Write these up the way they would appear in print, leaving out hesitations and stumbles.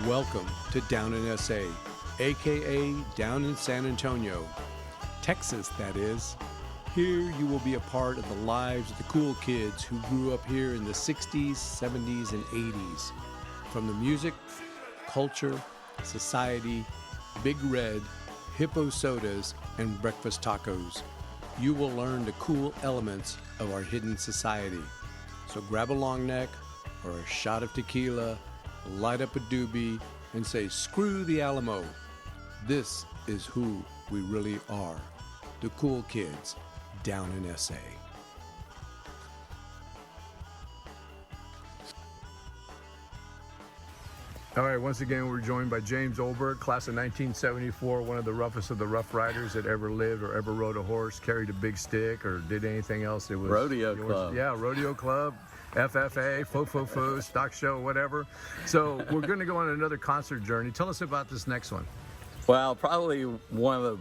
Welcome to Down in SA, aka Down in San Antonio, Texas, that is. Here you will be a part of the lives of the cool kids who grew up here in the 60s, 70s, and 80s. From the music, culture, society, Big Red, hippo sodas, and breakfast tacos, you will learn the cool elements of our hidden society. So grab a long neck or a shot of tequila, light up a doobie, and say, screw the Alamo. This is who we really are, the cool kids down in SA. All right, once again, we're joined by James Olberg, class of 1974, one of the roughest of the Rough Riders that ever lived or ever rode a horse, carried a big stick, or did anything else. It was Rodeo Club. Yeah, Rodeo Club, FFA, Fo, Stock Show, whatever. So we're going to go on another concert journey. Tell us about this next one. Well, probably one of the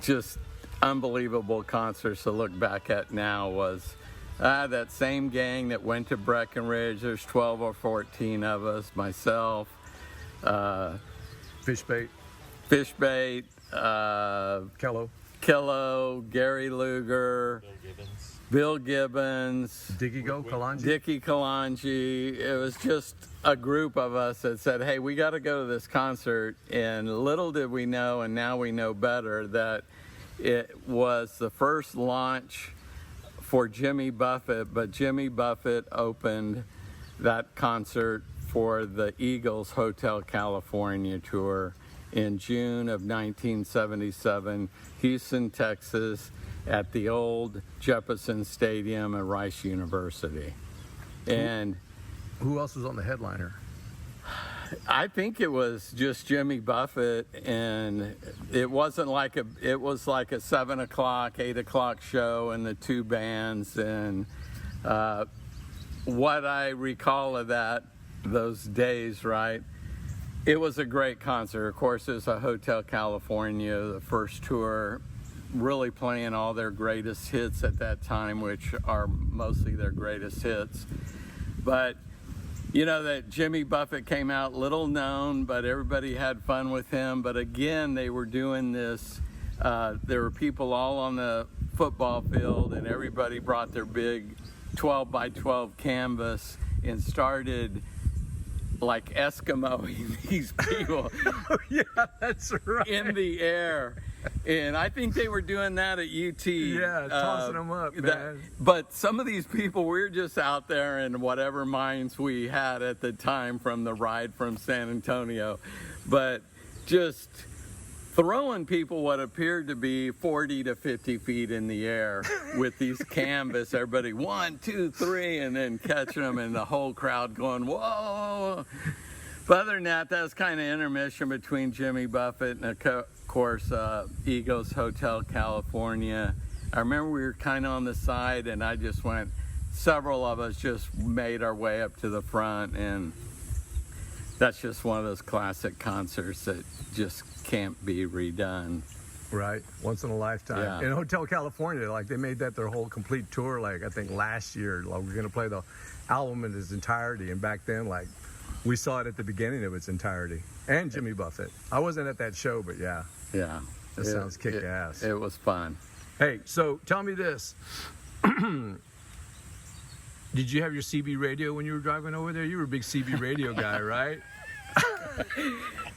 just unbelievable concerts to look back at now was that same gang that went to Breckenridge. There's 12 or 14 of us, myself, Fishbait, Kello, Gary Luger, Bill Gibbons, Dickie Kalanji. It was just a group of us that said, hey, we got to go to this concert. And little did we know, and now we know better, that it was the first launch for Jimmy Buffett, but Jimmy Buffett opened that concert for the Eagles Hotel California tour in June of 1977, Houston, Texas, at the old Jefferson Stadium at Rice University. And who else was on the headliner? I think it was just Jimmy Buffett, and it was like a 7 o'clock, 8 o'clock show, and the two bands. And what I recall of those days, right? It was a great concert. Of course, it was a Hotel California, the first tour, really playing all their greatest hits at that time, which are mostly their greatest hits. But you know that Jimmy Buffett came out little known, but everybody had fun with him. But again, they were doing this. There were people all on the football field, and everybody brought their big 12 by 12 canvas and started like Eskimoing these people. Oh, yeah, that's right. In the air. And I think they were doing that at UT. Yeah, tossing them up, man. But some of these people, we were just out there in whatever minds we had at the time from the ride from San Antonio. But just throwing people what appeared to be 40 to 50 feet in the air with these canvas. Everybody, 1, 2, 3, and then catching them, and the whole crowd going, whoa. But other than that, was kind of intermission between Jimmy Buffett and, of course, Eagles Hotel California. I remember we were kind of on the side, and I just went, several of us just made our way up to the front, and that's just one of those classic concerts that just can't be redone. Right, once in a lifetime. Yeah. In Hotel California, like they made that their whole complete tour, like I think last year, like we're gonna play the album in its entirety, and back then, like we saw it at the beginning of its entirety. And Jimmy Buffett. I wasn't at that show, but yeah. Yeah. That sounds kick-ass. It was fun. Hey, so tell me this. Did you have your CB radio when you were driving over there? You were a big CB radio guy, right?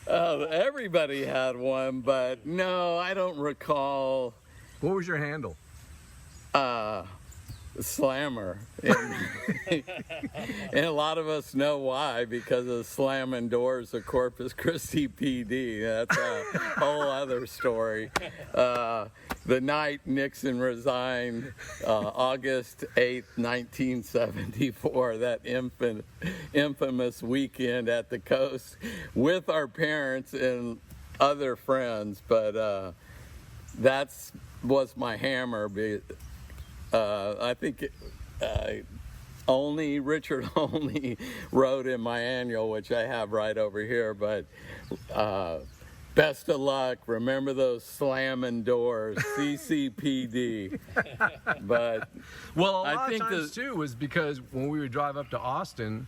Everybody had one, but no, I don't recall. What was your handle? Slammer. And a lot of us know why, because of slamming doors of Corpus Christi PD. That's a whole other story. The night Nixon resigned, August 8th, 1974, that infamous weekend at the coast with our parents and other friends. But that was my hammer. I think Richard only wrote in my annual, which I have right over here, but best of luck. Remember those slamming doors, CCPD. But well, a lot of times too was because when we would drive up to Austin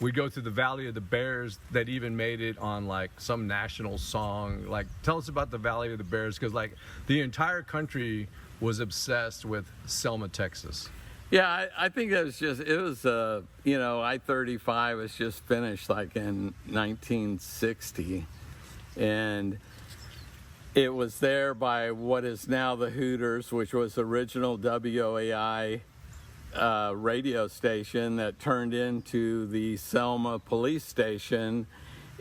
we go through the Valley of the Bears that even made it on like some national song. Like, tell us about the Valley of the Bears, because like the entire country was obsessed with Selma, Texas. Yeah, I think it was I-35 was just finished like in 1960, and it was there by what is now the Hooters, which was the original WAI radio station that turned into the Selma police station.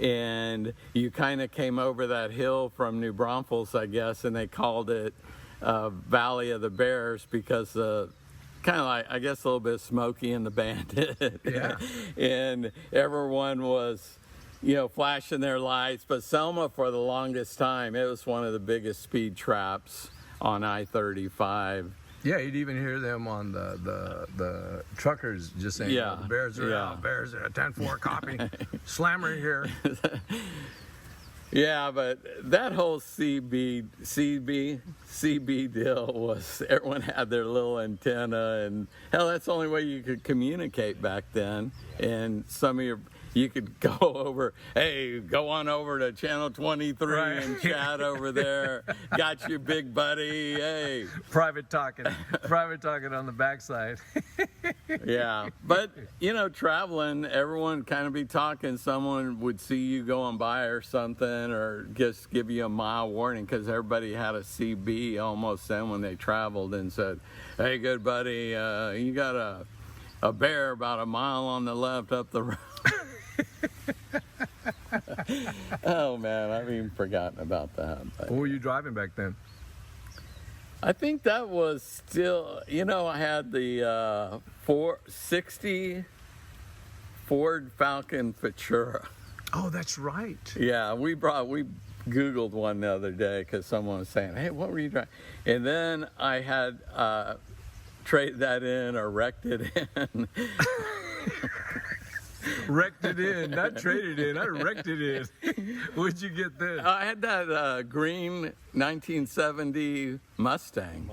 And you kind of came over that hill from New Braunfels, I guess, and they called it Valley of the Bears because kind of like, I guess, a little bit of Smokey and the Bandit. Yeah. And everyone was, flashing their lights. But Selma, for the longest time, it was one of the biggest speed traps on I-35. Yeah, you'd even hear them on the truckers just saying, Yeah. The Bears are out, Bears are 10-4 copy, slammer here. Yeah, but that whole CB deal was, everyone had their little antenna, and hell, that's the only way you could communicate back then. And you could go on over to channel 23 right. and chat over there. Got you, big buddy. Hey. Private talking on the backside. Yeah, but traveling, everyone kind of be talking. Someone would see you going by or something, or just give you a mile warning, because everybody had a CB almost then when they traveled, and said, "Hey, good buddy, you got a bear about a mile on the left up the road." Oh man, I've even forgotten about that. But What were you driving back then? I think that was still, I had the 460 Ford Falcon Futura. Oh, that's right. Yeah, we Googled one the other day because someone was saying, "Hey, what were you driving?" And then I had traded that in or wrecked it in. Wrecked it in, not traded in. I wrecked it in. What'd you get then? I had that green 1970 Mustang.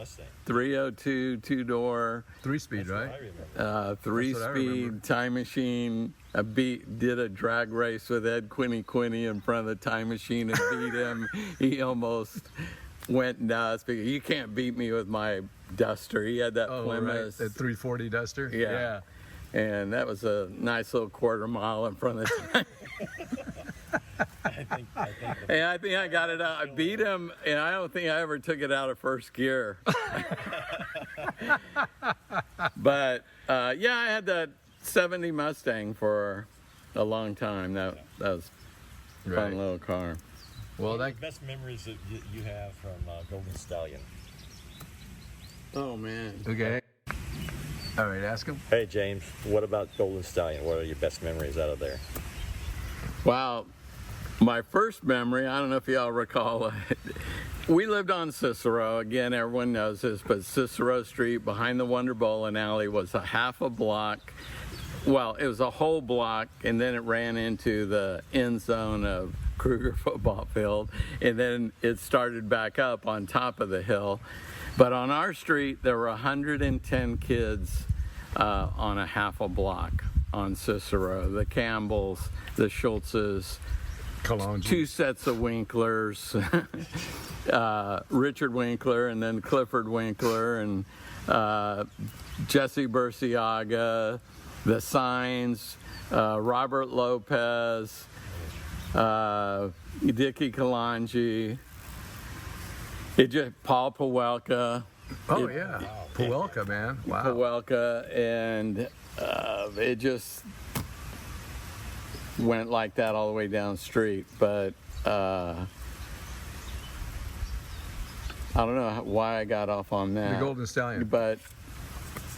302 two-door. 3-speed, right? 3-speed time machine. Did a drag race with Ed Quinny in front of the time machine and beat him. He almost went nuts because you can't beat me with my Duster. He had that Plymouth. Right. That 340 Duster? Yeah. And that was a nice little quarter mile in front of the time. I think I got it out. I beat him, and I don't think I ever took it out of first gear. But I had that 70 Mustang for a long time. That was a fun little car. Well, the best memories that you have from Golden Stallion. Oh man. Okay. All right, ask him. Hey James, what about Golden Stallion? What are your best memories out of there? Wow. My first memory, I don't know if y'all recall it. We lived on Cicero. Again, everyone knows this, but Cicero Street behind the Wonder Bowling Alley was a half a block. Well, it was a whole block, and then it ran into the end zone of Kruger football field, and then it started back up on top of the hill. But on our street, there were 110 kids on a half a block on Cicero. The Campbells, the Schultzes, Kalonji. 2 sets of Winklers, Richard Winkler, and then Clifford Winkler, and Jesse Burciaga, the Signs, Robert Lopez, Dickie Kalonji. Paul Pawelka. Oh, yeah. Wow. Pawelka, man. Wow. Pawelka, and it just went like that all the way down the street. But I don't know why I got off on that. The Golden Stallion. But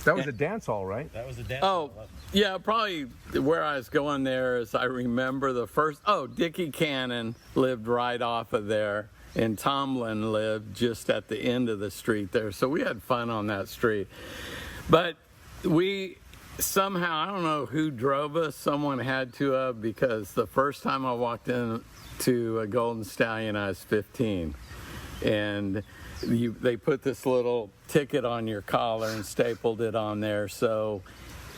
that was a dance hall, right? That was a dance hall. hall. Yeah, probably where I was going there is I remember the first, Dickie Cannon lived right off of there. And Tomlin lived just at the end of the street there. So we had fun on that street. But we somehow, I don't know who drove us, someone had to have, because the first time I walked into a Golden Stallion, I was 15. And they put this little ticket on your collar and stapled it on there. So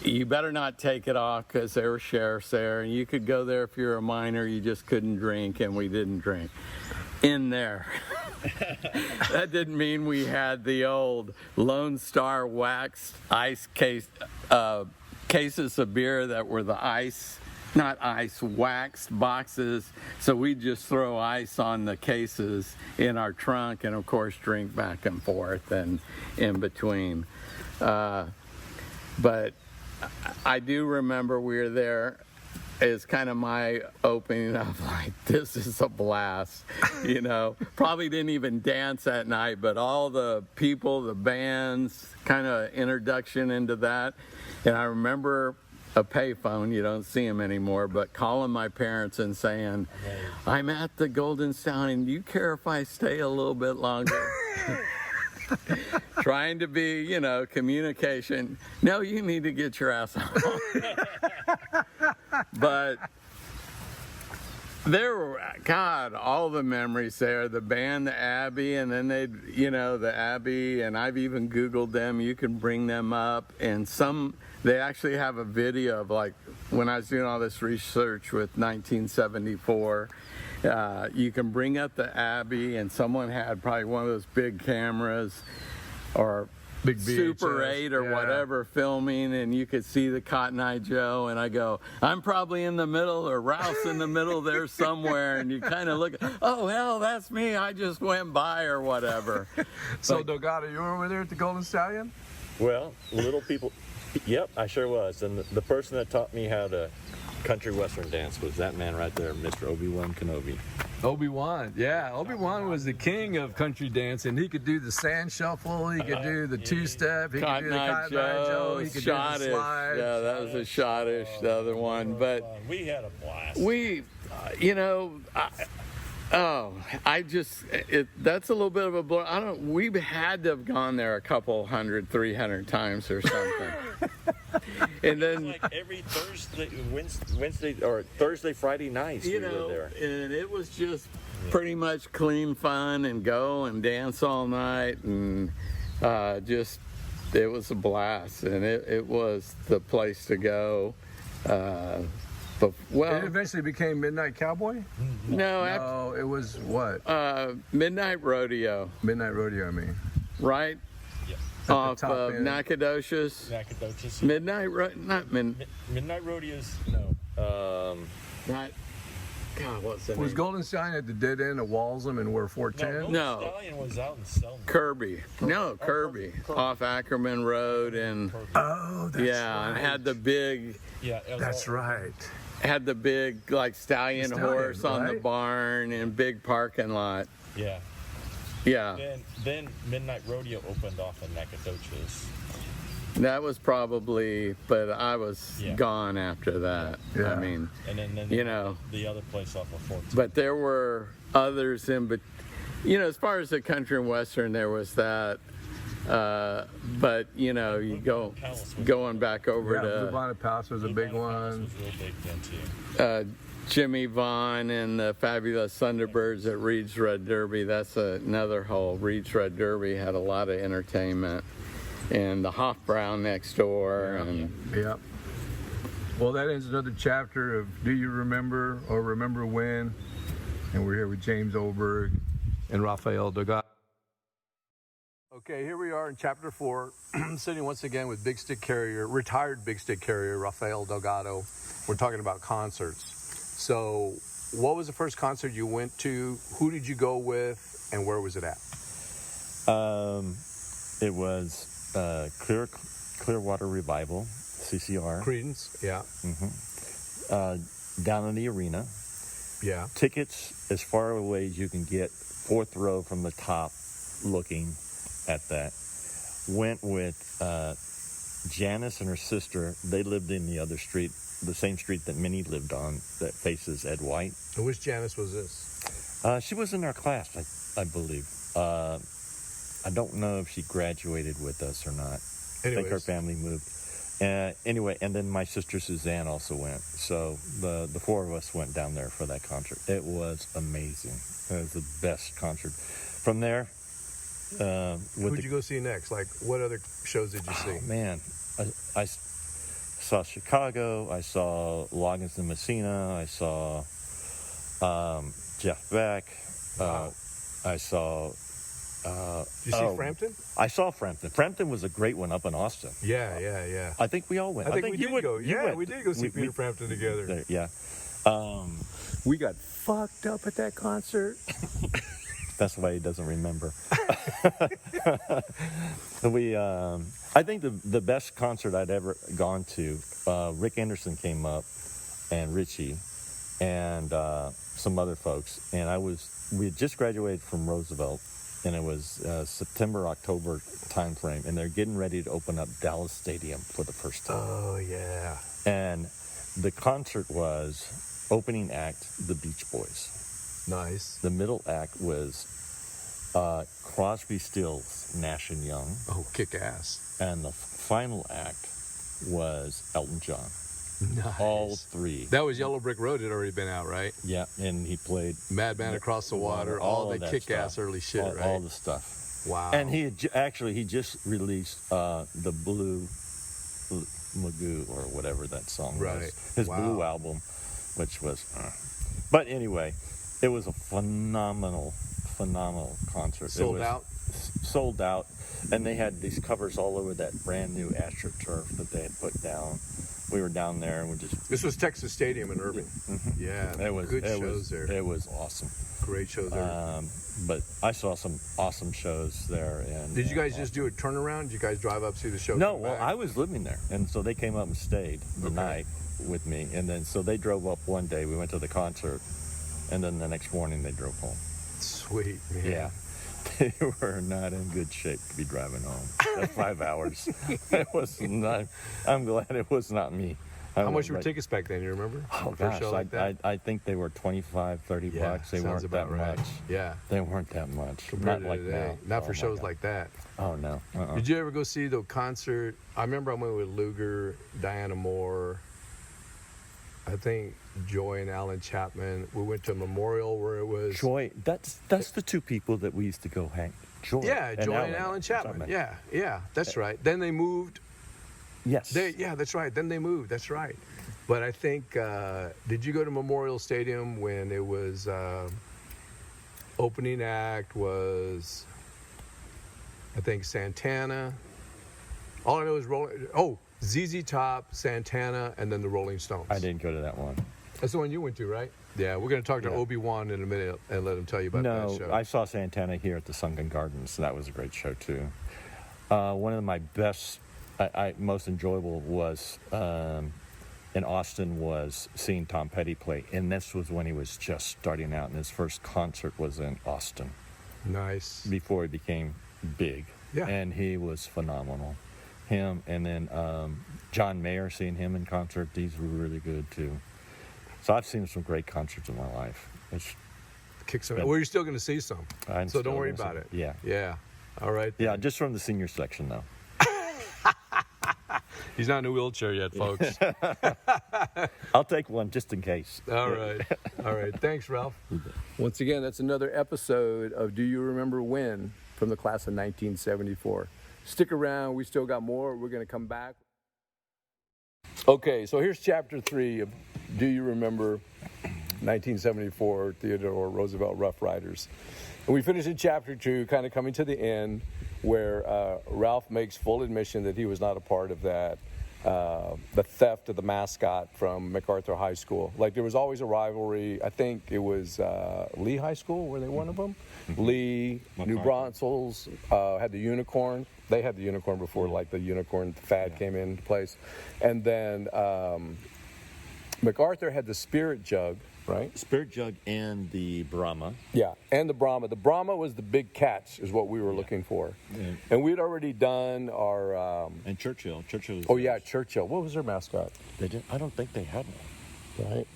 you better not take it off because there were sheriffs there, and you could go there if you're a minor. You just couldn't drink, and we didn't drink in there. That didn't mean we had the old Lone Star waxed ice cases of beer that were the waxed boxes. So we'd just throw ice on the cases in our trunk and, of course, drink back and forth and in between. But I do remember we were there. It's kind of my opening of like, this is a blast, you know. Probably didn't even dance that night, but all the people, the bands, kind of introduction into that. And I remember a payphone, you don't see them anymore, but calling my parents and saying, I'm at the Golden Stallion, do you care if I stay a little bit longer? Trying to be, you know, communication. No, you need to get your ass home. But there were, God, all the memories there. The band, the Abbey, and then the Abbey, and I've even Googled them. You can bring them up. And they actually have a video of, like, when I was doing all this research with 1974, you can bring up the Abbey, and someone had probably one of those big cameras or big Super 8 or yeah. whatever filming, and you could see the Cotton Eye Joe, and I go, I'm probably in the middle, or Ralph's in the middle there somewhere, and you kind of look, oh, hell, that's me, I just went by or whatever. So, Delgado, you were over there at the Golden Stallion? Well, little people. Yep, I sure was. And the person that taught me how to country western dance was that man right there, Mr. Obi-Wan Kenobi. Obi-Wan, yeah. Obi-Wan was the king of country dancing. He could do the sand shuffle, he could do the two-step, he could do the Cotton Eye Joe, he could do the slide. Yeah, that was a shottish, the other one. But we had a blast. That's a little bit of a blur. We had to have gone there a couple 300 times or something. And then, like every Thursday, Wednesday, or Thursday, Friday nights, we were there. And it was just pretty much clean fun and go and dance all night, and it was a blast, and it was the place to go. It eventually became Midnight Cowboy? No, it was what? Midnight Rodeo. Midnight Rodeo, I mean. Right? Off of Nacogdoches. Midnight Rodeos. No. God, what's the name? Was Golden Stallion at the dead end of Walsham and where 410? No. Stallion was out in Selma. Kirby. No, Kirby. Off Ackerman Road and. Oh, that's right. And had the big. Yeah, that's right. Had the big like stallion horse on the barn and big parking lot. Yeah. Yeah. Then Midnight Rodeo opened off in Nacogdoches. That was probably, but I was gone after that. Yeah. I mean, and then the other place off of 14. But there were others but as far as the country and western, there was that. But you going back over to Blue Bonnet Palace was a big one. Was real big then too. Jimmy Vaughn and the Fabulous Thunderbirds at Reed's Red Derby. That's another whole. Reed's Red Derby had a lot of entertainment, and the Hofbrau next door. Yeah. Well, that ends another chapter of Do You Remember or Remember When? And we're here with James Oberg and Rafael Delgado. Okay, here we are in chapter 4, sitting once again with retired Big Stick Carrier Rafael Delgado. We're talking about concerts. So, what was the first concert you went to? Who did you go with, and where was it at? It was Clearwater Revival, CCR. Credence, yeah. Mm-hmm. Down in the arena. Yeah. Tickets as far away as you can get, 4th row from the top, looking at that. Went with Janice and her sister. They lived in the other street, the same street that Minnie lived on, that faces Ed White. And which Janice was this? She was in our class, I believe. I don't know if she graduated with us or not. I think her family moved. Anyway, and then my sister Suzanne also went. So the 4 of us went down there for that concert. It was amazing. It was the best concert. From there, who'd you go see next? Like, what other shows did you see? Man, saw Chicago. I saw Loggins and Messina. I saw Jeff Beck. Wow. I saw. Did you see Frampton? I saw Frampton. Frampton was a great one up in Austin. Yeah. I think we all went. I think we you did went, go. you Yeah, went. we did go see Peter Frampton together. There, yeah. We got fucked up at that concert. That's why he doesn't remember. I think the best concert I'd ever gone to, Rick Anderson came up, and Richie, and some other folks, and we had just graduated from Roosevelt, and it was September, October time frame, and they're getting ready to open up Dallas Stadium for the first time. Oh, yeah. And the concert was opening act, the Beach Boys. Nice. The middle act was Crosby, Stills, Nash and Young. Oh, kick ass. And the final act was Elton John. Nice. All three. That was Yellow Brick Road had already been out, right? Yeah, and he played Madman Across the Water, all the that kick-ass stuff. early shit, right? All the stuff. Wow. And he had he just released the Blue Magoo or whatever that song was. His Blue album, which was... But anyway, it was a phenomenal concert. Sold out? Sold out. And they had these covers all over that brand new AstroTurf that they had put down. We were down there and we just... This was Texas Stadium in Irving. Mm-hmm. Yeah, good shows there. It was awesome. Great shows there. But I saw some awesome shows there. And did you guys just do a turnaround? Did you guys drive up, see the show? No, well, I was living there. And so they came up and stayed the night with me. And then so they drove up one day. We went to the concert. And then the next morning they drove home. Sweet, man. Yeah. They were not in good shape to be driving home. That's 5 hours. It was not. I'm glad it was not me. How much were tickets back then? You remember? Oh for a gosh, show like that? I think they were $25, $30 bucks. They weren't that much. Yeah. They weren't that much. Compared Not to like today. now. Not for shows like that. Oh no. Did you ever go see the concert? I remember I went with Luger, Diana Moore, I think Joy and Alan Chapman. We went to a memorial where it was... Joy, that's the two people that we used to go hang. Joy. Yeah, Joy and Alan Chapman. Yeah, that's right. Then they moved. Yes. Yeah, that's right. Then they moved. That's right. But I think, did you go to Memorial Stadium when it was opening act was, I think, Santana. All I know is ZZ Top, Santana, and then the Rolling Stones. I didn't go to that one. That's the one you went to, right? Yeah, we're going to talk to Obi-Wan in a minute and let him tell you about that show. No, I saw Santana here at the Sunken Gardens, and that was a great show, too. One of my best, most enjoyable was in Austin was seeing Tom Petty play, and this was when he was just starting out, and his first concert was in Austin. Nice. Before he became big. Yeah. And he was phenomenal. Him, and then John Mayer, seeing him in concert, these were really good, too. So I've seen some great concerts in my life. Well, you're still going to see some, so don't worry about it. Yeah. Yeah. All right. Then. Yeah, just from the senior section, though. He's not in a wheelchair yet, folks. I'll take one just in case. All right. All right. Thanks, Ralph. Once again, that's another episode of Do You Remember When from the class of 1974. Stick around. We still got more. We're going to come back. Okay, so here's chapter 3 of Do You Remember 1974 Theodore Roosevelt Rough Riders. And we finish in chapter 2, kind of coming to the end, where Ralph makes full admission that he was not a part of that, the theft of the mascot from MacArthur High School. Like, there was always a rivalry. I think it was Lee High School, were they one of them? Lee, New Braunfels had the unicorn. They had the unicorn before, like, the unicorn fad came into place. And then MacArthur had the spirit jug, right? Spirit jug and the Brahma. Yeah, and the Brahma. The Brahma was the big catch, is what we were looking for. Yeah. And we'd already done our... and Churchill. Churchill. Oh, yeah, Churchill. What was their mascot? They didn't. I don't think they had one. Right?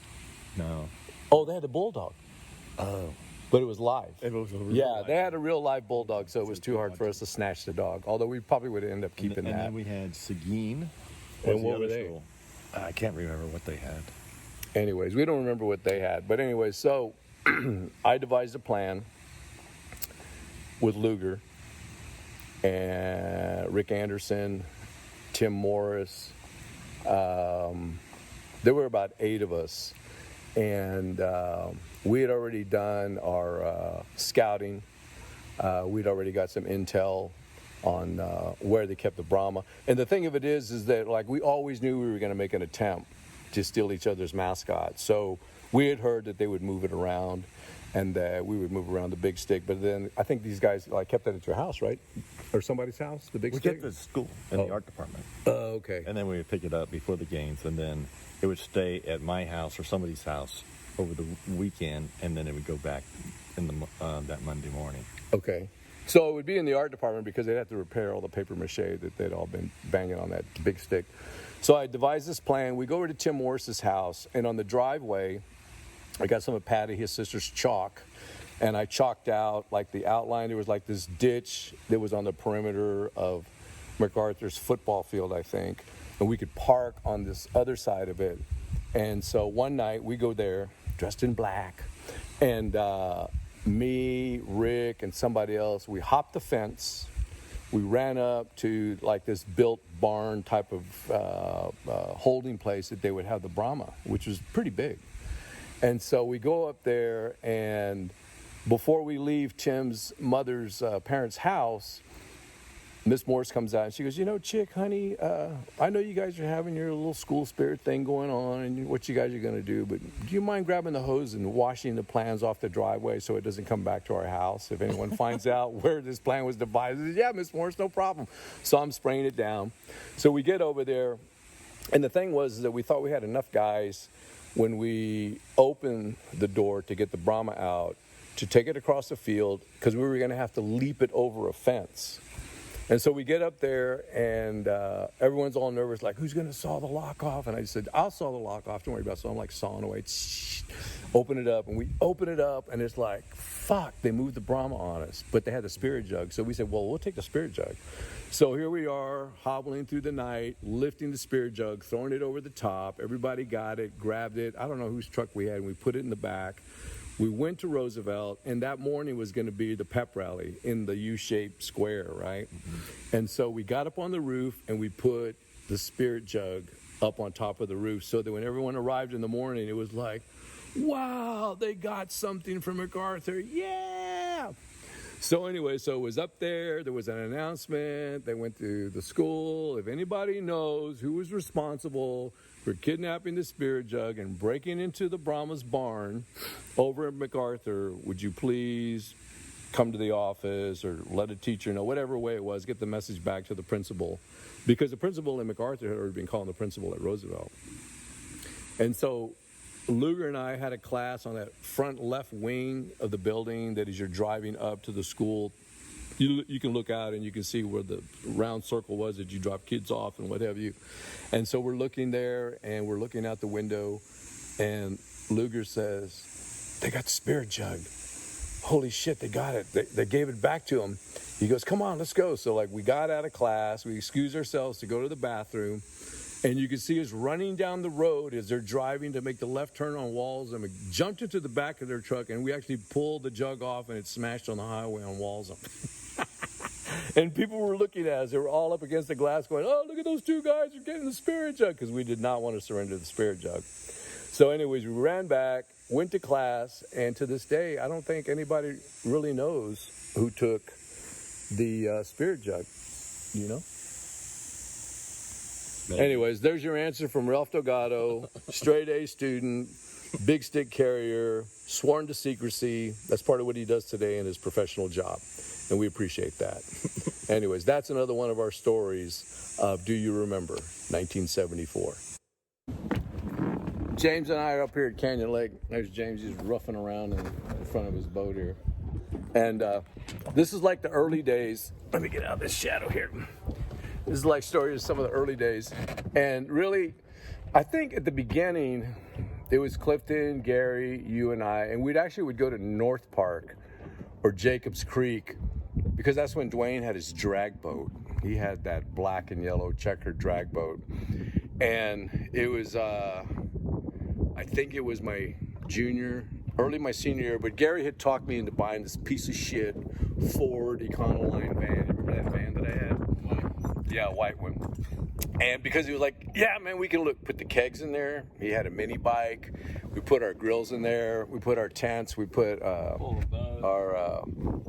No. Oh, they had the bulldog. Oh. But it was live. It was a real live. They had a real live bulldog, so it was too hard for us to snatch the dog. Although we probably would end up keeping that. And then we had Seguin. And what were they? I can't remember what they had. Anyways, we don't remember what they had. But anyways, so I devised a plan with Luger and Rick Anderson, Tim Morris, There were about 8 of us, and we had already done our scouting. We'd already got some intel on where they kept the Brahma. And the thing of it is that like we always knew we were going to make an attempt to steal each other's mascots. So we had heard that they would move it around, and we would move around the big stick. But then I think these guys like kept that at your house, right? Or somebody's house, the big stick? We kept it at school in the art department. Oh, okay. And then we would pick it up before the games, and then it would stay at my house or somebody's house over the weekend, and then it would go back in the that Monday morning. Okay. So it would be in the art department because they'd have to repair all the paper mache that they'd all been banging on that big stick. So I devised this plan. We go over to Tim Morris's house, and on the driveway, I got some of Patty, his sister's chalk, and I chalked out like the outline. There was like this ditch that was on the perimeter of MacArthur's football field, I think, and we could park on this other side of it. And so one night we go there dressed in black, and me, Rick, and somebody else, we hopped the fence. We ran up to like this built barn type of holding place that they would have the Brahma, which was pretty big. And so we go up there, and before we leave Tim's mother's parents' house, Miss Morris comes out and she goes, you know, Chick, honey, I know you guys are having your little school spirit thing going on and what you guys are going to do, but do you mind grabbing the hose and washing the plans off the driveway so it doesn't come back to our house if anyone finds out where this plan was devised? I said, yeah, Miss Morris, no problem. So I'm spraying it down. So we get over there, and the thing was that we thought we had enough guys when we opened the door to get the Brahma out to take it across the field because we were going to have to leap it over a fence. And so we get up there, and everyone's all nervous, like, who's going to saw the lock off? And I said, I'll saw the lock off. Don't worry about it. So I'm like sawing away. Open it up. And we open it up, and it's like, fuck, they moved the Brahma on us. But they had the spirit jug. So we said, well, we'll take the spirit jug. So here we are, hobbling through the night, lifting the spirit jug, throwing it over the top. Everybody got it, grabbed it. I don't know whose truck we had, and we put it in the back. We went to Roosevelt, and that morning was going to be the pep rally in the U-shaped square, right? Mm-hmm. And so we got up on the roof, and we put the spirit jug up on top of the roof so that when everyone arrived in the morning, it was like, wow, they got something from MacArthur, yeah! So anyway, so it was up there. There was an announcement. They went to the school. If anybody knows who was responsible for kidnapping the spirit jug and breaking into the Brahma's barn over at MacArthur, would you please come to the office or let a teacher know, whatever way it was, get the message back to the principal. Because the principal in MacArthur had already been calling the principal at Roosevelt. And so Luger and I had a class on that front left wing of the building that as you're driving up to the school, you can look out and you can see where the round circle was that you drop kids off and what have you. And so we're looking there, and we're looking out the window, and Luger says, they got the spirit jug. Holy shit, they got it. They gave it back to him. He goes, come on, let's go. So like we got out of class, we excused ourselves to go to the bathroom, and you can see us running down the road as they're driving to make the left turn on Walls, and we jumped into the back of their truck, and we actually pulled the jug off, and it smashed on the highway on Walls. And people were looking at us. They were all up against the glass going, oh, look at those two guys. They're getting the spirit jug, because we did not want to surrender the spirit jug. So anyways, we ran back, went to class, and to this day, I don't think anybody really knows who took the spirit jug, you know? Anyways, there's your answer from Ralph Delgado, straight A student, big stick carrier, sworn to secrecy. That's part of what he does today in his professional job, and we appreciate that. Anyways, that's another one of our stories of Do You Remember, 1974. James and I are up here at Canyon Lake. There's James, he's roughing around in front of his boat here. And this is like the early days. Let me get out of this shadow here. This is like stories of some of the early days. And really, I think at the beginning, it was Clifton, Gary, you and I, and we'd go to North Park or Jacobs Creek, because that's when Dwayne had his drag boat. He had that black and yellow checkered drag boat. And it was, I think it was my my senior year, but Gary had talked me into buying this piece of shit Ford Econoline van. Remember that van that I had? Yeah, white one. And because he was like, yeah, man, we can put the kegs in there. He had a mini bike. We put our grills in there. We put our tents. We put our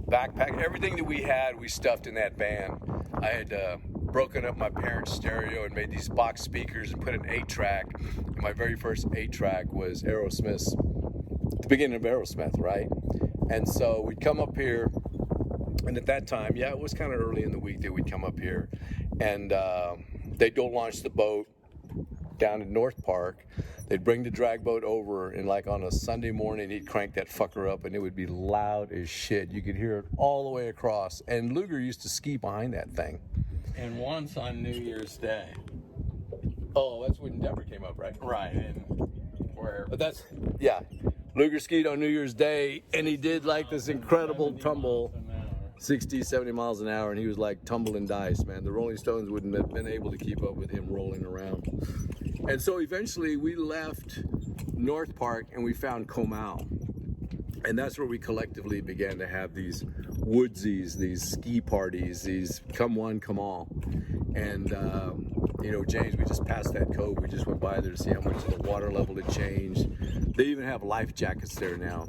backpack. Everything that we had, we stuffed in that van. I had broken up my parents' stereo and made these box speakers and put an 8-track. And my very first 8-track was Aerosmith's, the beginning of Aerosmith, right? And so we'd come up here. And at that time, yeah, it was kind of early in the week that we'd come up here. And they'd go launch the boat down in North Park. They'd bring the drag boat over, and like on a Sunday morning, he'd crank that fucker up, and it would be loud as shit. You could hear it all the way across. And Luger used to ski behind that thing. And once on New Year's Day. Oh, that's when Denver came up, right? Right, and where... But that's, yeah. Luger skied on New Year's Day, and he did like this incredible tumble. 60, 70 miles an hour, and he was like tumbling dice, man. The Rolling Stones wouldn't have been able to keep up with him rolling around. And so eventually we left North Park and we found Komal. And that's where we collectively began to have these woodsies, these ski parties, these come one, come all. And, James, we just passed that cove. We just went by there to see how much the water level had changed. They even have life jackets there now.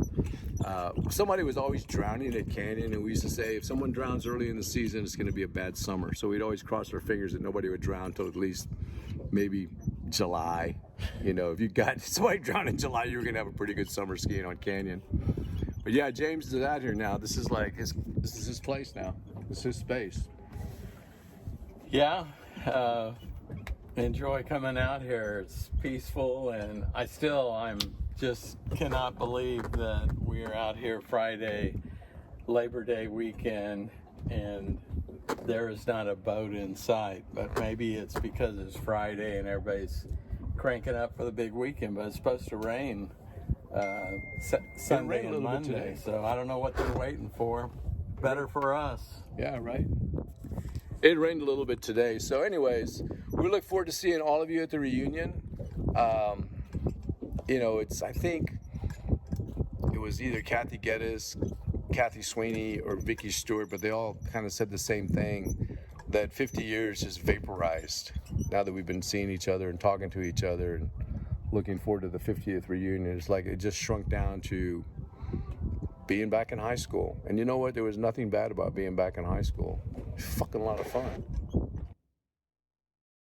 Somebody was always drowning at Canyon, and we used to say, if someone drowns early in the season, it's going to be a bad summer. So we'd always cross our fingers that nobody would drown until at least maybe July. If you got somebody drowned in July, you were going to have a pretty good summer skiing on Canyon. But yeah, James is out here now. This is his place now. This is his space. Yeah, enjoy coming out here. It's peaceful, and I'm just cannot believe that we are out here Friday, Labor Day weekend, and there is not a boat in sight. But maybe it's because it's Friday and everybody's cranking up for the big weekend, but it's supposed to rain Sunday and Monday, so I don't know what they're waiting for. Better for us. Yeah, right. It rained a little bit today. So anyways, we look forward to seeing all of you at the reunion. I think it was either Kathy Geddes, Kathy Sweeney, or Vicky Stewart, but they all kind of said the same thing, that 50 years is vaporized now that we've been seeing each other and talking to each other and looking forward to the 50th reunion. It's like it just shrunk down to being back in high school. And you know what? There was nothing bad about being back in high school. Fucking lot of fun.